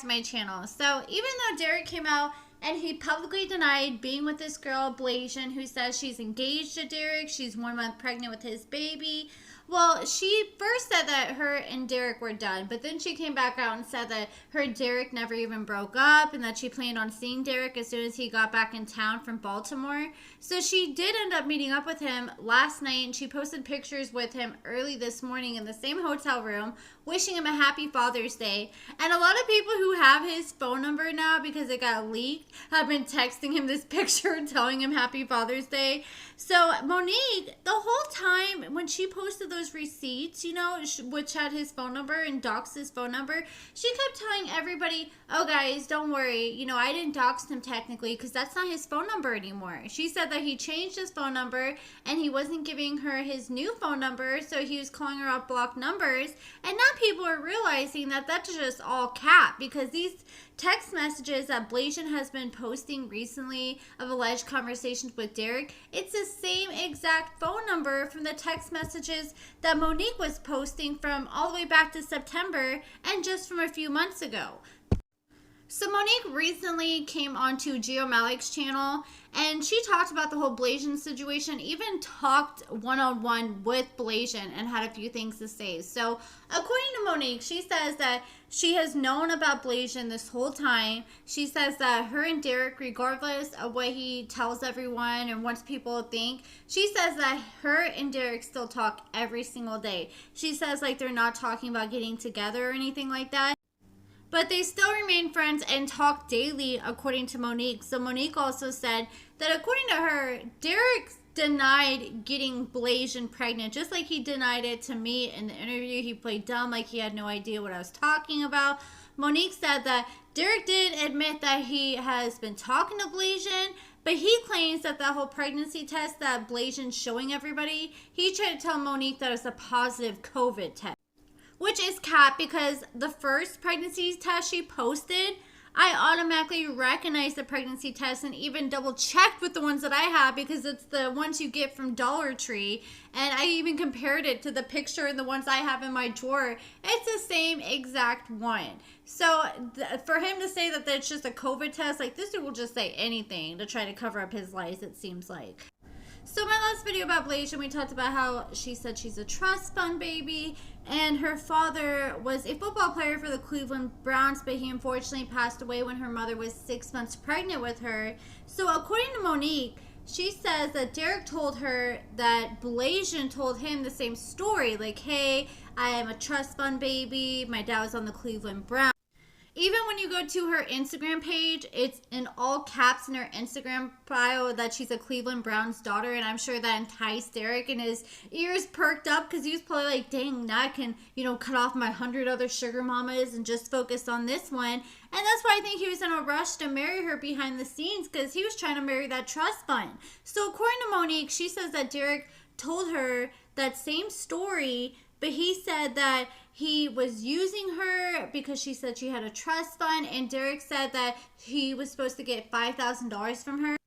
to my channel. So even though Derek came out and he publicly denied being with this girl, Blasian, who says she's engaged to Derek, she's 1 month pregnant with his baby. Well, she first said that her and Derek were done, but then she came back out and said that her and Derek never even broke up and that she planned on seeing Derek as soon as he got back in town from Baltimore. So she did end up meeting up with him last night, and she posted pictures with him early this morning in the same hotel room, wishing him a happy Father's Day. And a lot of people who have his phone number now, because it got leaked, have been texting him this picture telling him happy Father's Day. So Monique, the whole time when she posted those receipts, you know, which had his phone number and doxed his phone number, she kept telling everybody, oh guys, don't worry, you know, I didn't dox him technically because that's not his phone number anymore. She said that he changed his phone number and he wasn't giving her his new phone number, so he was calling her off blocked numbers. And now people are realizing that that's just all cap, because these text messages that Blasian has been posting recently of alleged conversations with Derek, it's the same exact phone number from the text messages that Monique was posting from all the way back to September and just from a few months ago. So Monique recently came onto Gio Malik's channel and she talked about the whole Blasian situation, even talked one-on-one with Blasian and had a few things to say. So according to Monique, she says that she has known about Blasian this whole time. She says that her and Derek, regardless of what he tells everyone and wants people to think, she says that her and Derek still talk every single day. She says like they're not talking about getting together or anything like that, but they still remain friends and talk daily, according to Monique. So Monique also said that according to her, Derek denied getting Blasian pregnant, just like he denied it to me in the interview. He played dumb, like he had no idea what I was talking about. Monique said that Derek did admit that he has been talking to Blasian, but he claims that that whole pregnancy test that Blasian's showing everybody, he tried to tell Monique that it's a positive COVID test, which is cap, because the first pregnancy test she posted, I automatically recognized the pregnancy test and even double checked with the ones that I have, because it's the ones you get from Dollar Tree. And I even compared it to the picture and the ones I have in my drawer. It's the same exact one. So for him to say that that's just a COVID test, like this dude will just say anything to try to cover up his lies, it seems like. So my last video about Blasian, we talked about how she said she's a trust fund baby, and her father was a football player for the Cleveland Browns, but he unfortunately passed away when her mother was 6 months pregnant with her. So according to Monique, she says that Derek told her that Blasian told him the same story, like, hey, I am a trust fund baby, my dad was on the Cleveland Browns. Even when you go to her Instagram page, it's in all caps in her Instagram bio that she's a Cleveland Browns daughter, and I'm sure that enticed Derek, and his ears perked up because he was probably like, dang, now I can, you know, cut off my 100 other sugar mamas and just focus on this one. And that's why I think he was in a rush to marry her behind the scenes, because he was trying to marry that trust fund. So according to Monique, she says that Derek told her that same story, but he said that he was using her because she said she had a trust fund, and Derek said that he was supposed to get $5,000 from her.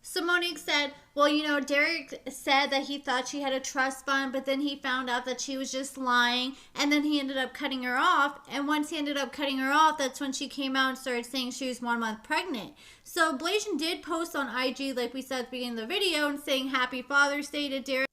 So Monique said, well, you know, Derek said that he thought she had a trust fund, but then he found out that she was just lying, and then he ended up cutting her off. And once he ended up cutting her off, that's when she came out and started saying she was 1 month pregnant. So Blasian did post on IG, like we said at the beginning of the video, and saying happy Father's Day to Derek.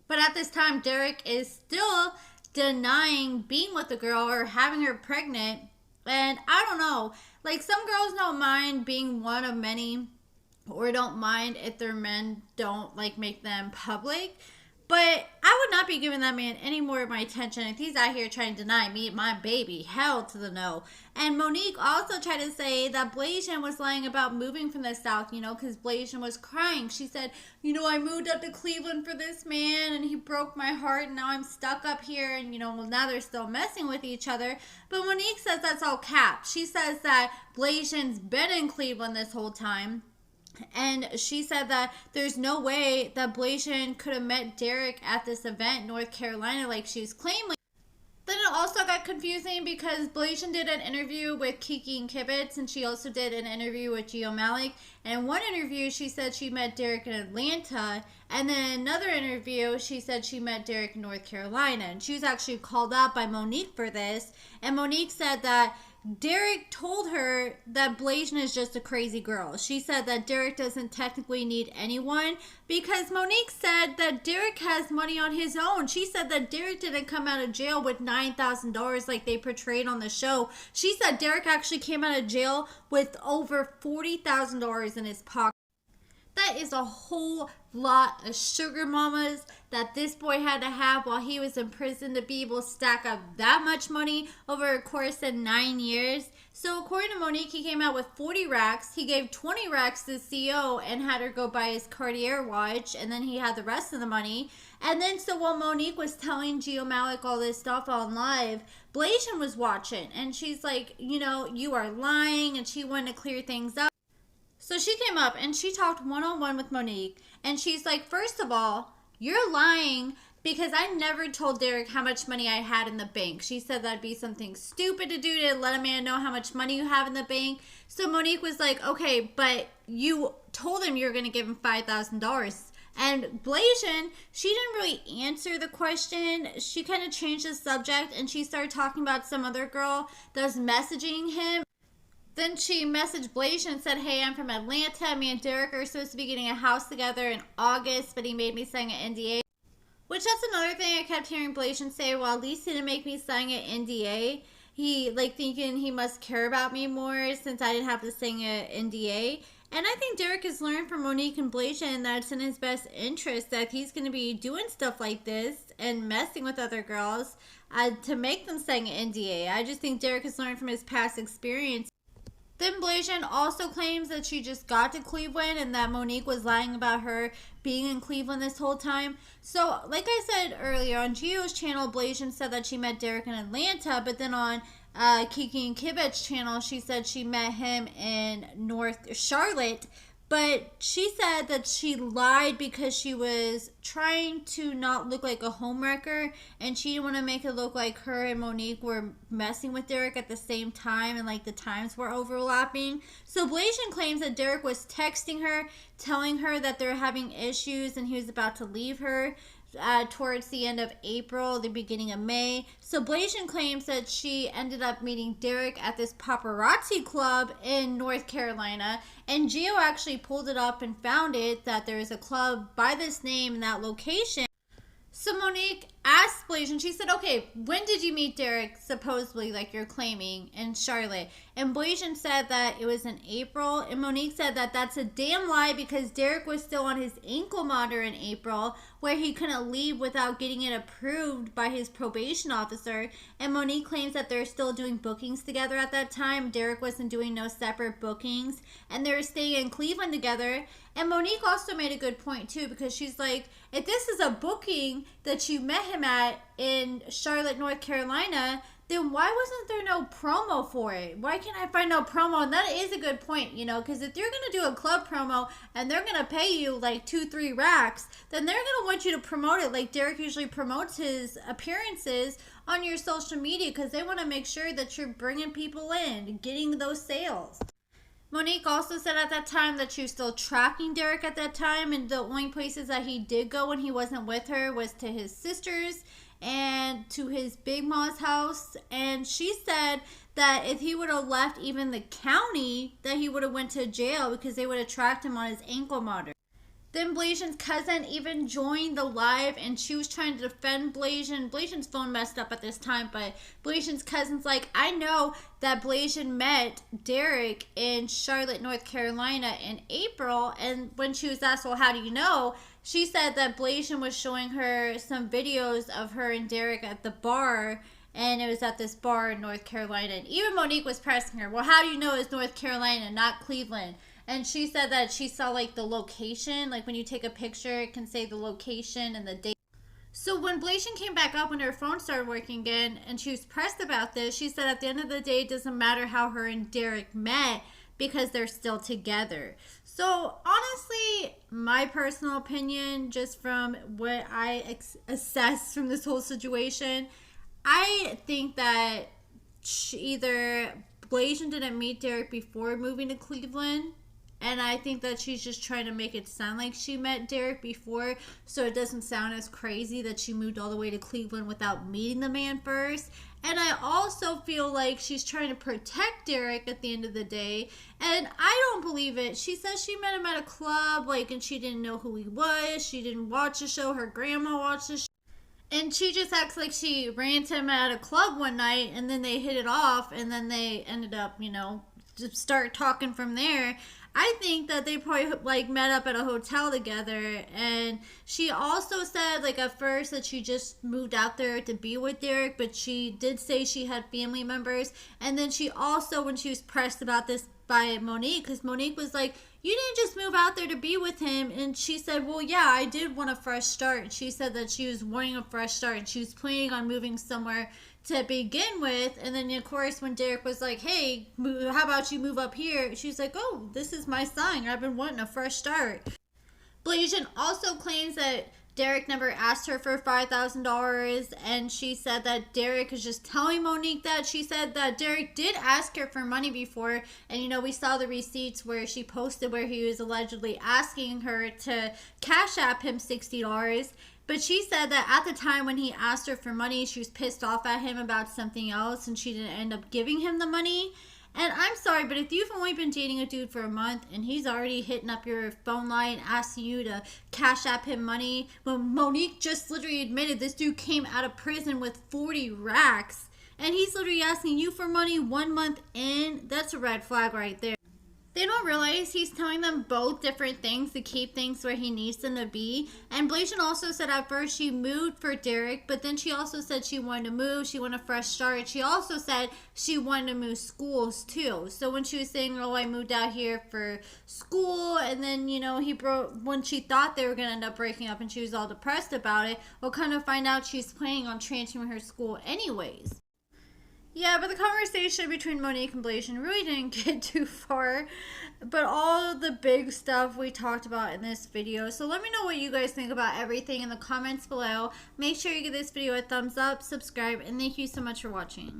But at this time, Derek is still denying being with the girl or having her pregnant. And I don't know, like some girls don't mind being one of many, or don't mind if their men don't like make them public. But I would not be giving that man any more of my attention if he's out here trying to deny me my baby. Hell to the no. And Monique also tried to say that Blasian was lying about moving from the South, you know, because Blasian was crying. She said, you know, I moved up to Cleveland for this man and he broke my heart and now I'm stuck up here, and, you know, well, now they're still messing with each other. But Monique says that's all cap. She says that Blasian's been in Cleveland this whole time. And she said that there's no way that Blasian could have met Derek at this event in North Carolina like she was claiming. Then it also got confusing because Blasian did an interview with Kiki and Kibitz, and she also did an interview with Gio Malik. And in one interview, she said she met Derek in Atlanta. And then another interview, she said she met Derek in North Carolina. And she was actually called out by Monique for this. And Monique said that Derek told her that Blasian is just a crazy girl. She said that Derek doesn't technically need anyone because Monique said that Derek has money on his own. She said that Derek didn't come out of jail with $9,000 like they portrayed on the show. She said Derek actually came out of jail with over $40,000 in his pocket. That is a whole lot of sugar mamas that this boy had to have while he was in prison to be able to stack up that much money over a course of 9 years. So according to Monique, he came out with 40 racks. He gave 20 racks to the CEO and had her go buy his Cartier watch, and then he had the rest of the money. And then so while Monique was telling Gio Malik all this stuff on live, Blasian was watching, and she's like, you know, you are lying, and she wanted to clear things up. So she came up and she talked one-on-one with Monique. And she's like, first of all, you're lying because I never told Derek how much money I had in the bank. She said that'd be something stupid to do, to let a man know how much money you have in the bank. So Monique was like, okay, but you told him you were going to give him $5,000. And Blasian, she didn't really answer the question. She kind of changed the subject and she started talking about some other girl that was messaging him. Then she messaged Blasian and said, hey, I'm from Atlanta. Me and Derek are supposed to be getting a house together in August, but he made me sign an NDA. Which that's another thing I kept hearing Blasian say, well, at least he didn't make me sign an NDA. He, like, thinking he must care about me more since I didn't have to sign an NDA. And I think Derek has learned from Monique and Blasian that it's in his best interest that he's going to be doing stuff like this and messing with other girls to make them sign an NDA. I just think Derek has learned from his past experience. Then Blasian also claims that she just got to Cleveland and that Monique was lying about her being in Cleveland this whole time. So, like I said earlier, on Gio's channel, Blasian said that she met Derek in Atlanta, but then on Kiki and Kibet's channel, she said she met him in North Charlotte. But she said that she lied because she was trying to not look like a homewrecker and she didn't want to make it look like her and Monique were messing with Derek at the same time and like the times were overlapping. So Blasian claims that Derek was texting her, telling her that they're having issues and he was about to leave her towards the end of April, the beginning of May. So Blasian claims that she ended up meeting Derek at this paparazzi club in North Carolina, and Gio actually pulled it up and found it that there is a club by this name in that location. So Monique asked Blasian, she said, okay, when did you meet Derek, supposedly, like you're claiming, in Charlotte? And Blasian said that it was in April. And Monique said that that's a damn lie because Derek was still on his ankle monitor in April, where he couldn't leave without getting it approved by his probation officer. And Monique claims that they're still doing bookings together at that time. Derek wasn't doing no separate bookings. And they were staying in Cleveland together. And Monique also made a good point, too, because she's like, if this is a booking that you met him at in Charlotte, North Carolina, then why wasn't there no promo for it? Why can't I find no promo? And that is a good point, you know, because if you're going to do a club promo and they're going to pay you like 2-3 racks, then they're going to want you to promote it like Derek usually promotes his appearances on your social media because they want to make sure that you're bringing people in, getting those sales. Monique also said at that time that she was still tracking Derek at that time, and the only places that he did go when he wasn't with her was to his sister's and to his big ma's house. And she said that if he would have left even the county, that he would have went to jail because they would have tracked him on his ankle monitor. Then Blasian's cousin even joined the live, and she was trying to defend Blasian. Blasian's phone messed up at this time, but Blasian's cousin's like, I know that Blasian met Derek in Charlotte, North Carolina in April. And when she was asked, well, how do you know? She said that Blasian was showing her some videos of her and Derek at the bar, and it was at this bar in North Carolina. And even Monique was pressing her, well, how do you know it's North Carolina, not Cleveland? And she said that she saw like the location, like when you take a picture, it can say the location and the date. So when Blasian came back up when her phone started working again and she was pressed about this, she said at the end of the day, it doesn't matter how her and Derek met because they're still together. So honestly, my personal opinion, just from what I assessed from this whole situation, I think that either Blasian didn't meet Derek before moving to Cleveland, and I think that she's just trying to make it sound like she met Derek before, so it doesn't sound as crazy that she moved all the way to Cleveland without meeting the man first. And I also feel like she's trying to protect Derek at the end of the day. And I don't believe it. She says she met him at a club, like, and she didn't know who he was. She didn't watch the show. Her grandma watched the show. And she just acts like she ran to him at a club one night and then they hit it off and then they ended up, just start talking from there. I think that they probably like met up at a hotel together. And she also said like at first that she just moved out there to be with Derek, but she did say she had family members. And then she also, when she was pressed about this by Monique, because Monique was like, you didn't just move out there to be with him. And she said, well, yeah, I did want a fresh start. And she said that she was wanting a fresh start and she was planning on moving somewhere to begin with. And then, of course, when Derek was like, hey, how about you move up here? She's like, oh, this is my sign. I've been wanting a fresh start. Blasian also claims that Derek never asked her for $5,000, and she said that Derek is just telling Monique that. She said that Derek did ask her for money before, and we saw the receipts where she posted where he was allegedly asking her to cash app him $60. But she said that at the time when he asked her for money, she was pissed off at him about something else, and she didn't end up giving him the money. And I'm sorry, but if you've only been dating a dude for a month and he's already hitting up your phone line asking you to cash app him money, when Monique just literally admitted this dude came out of prison with 40 racks and he's literally asking you for money 1 month in, that's a red flag right there. They don't realize he's telling them both different things to keep things where he needs them to be. And Blasian also said at first she moved for Derek, but then she also said she wanted to move. She wanted a fresh start. She also said she wanted to move schools too. So when she was saying, oh, I moved out here for school, and then, he broke, when she thought they were going to end up breaking up and she was all depressed about it, we'll kind of find out she's planning on transferring her school anyways. Yeah, but the conversation between Monique and Blasian really didn't get too far. But all the big stuff we talked about in this video. So let me know what you guys think about everything in the comments below. Make sure you give this video a thumbs up, subscribe, and thank you so much for watching.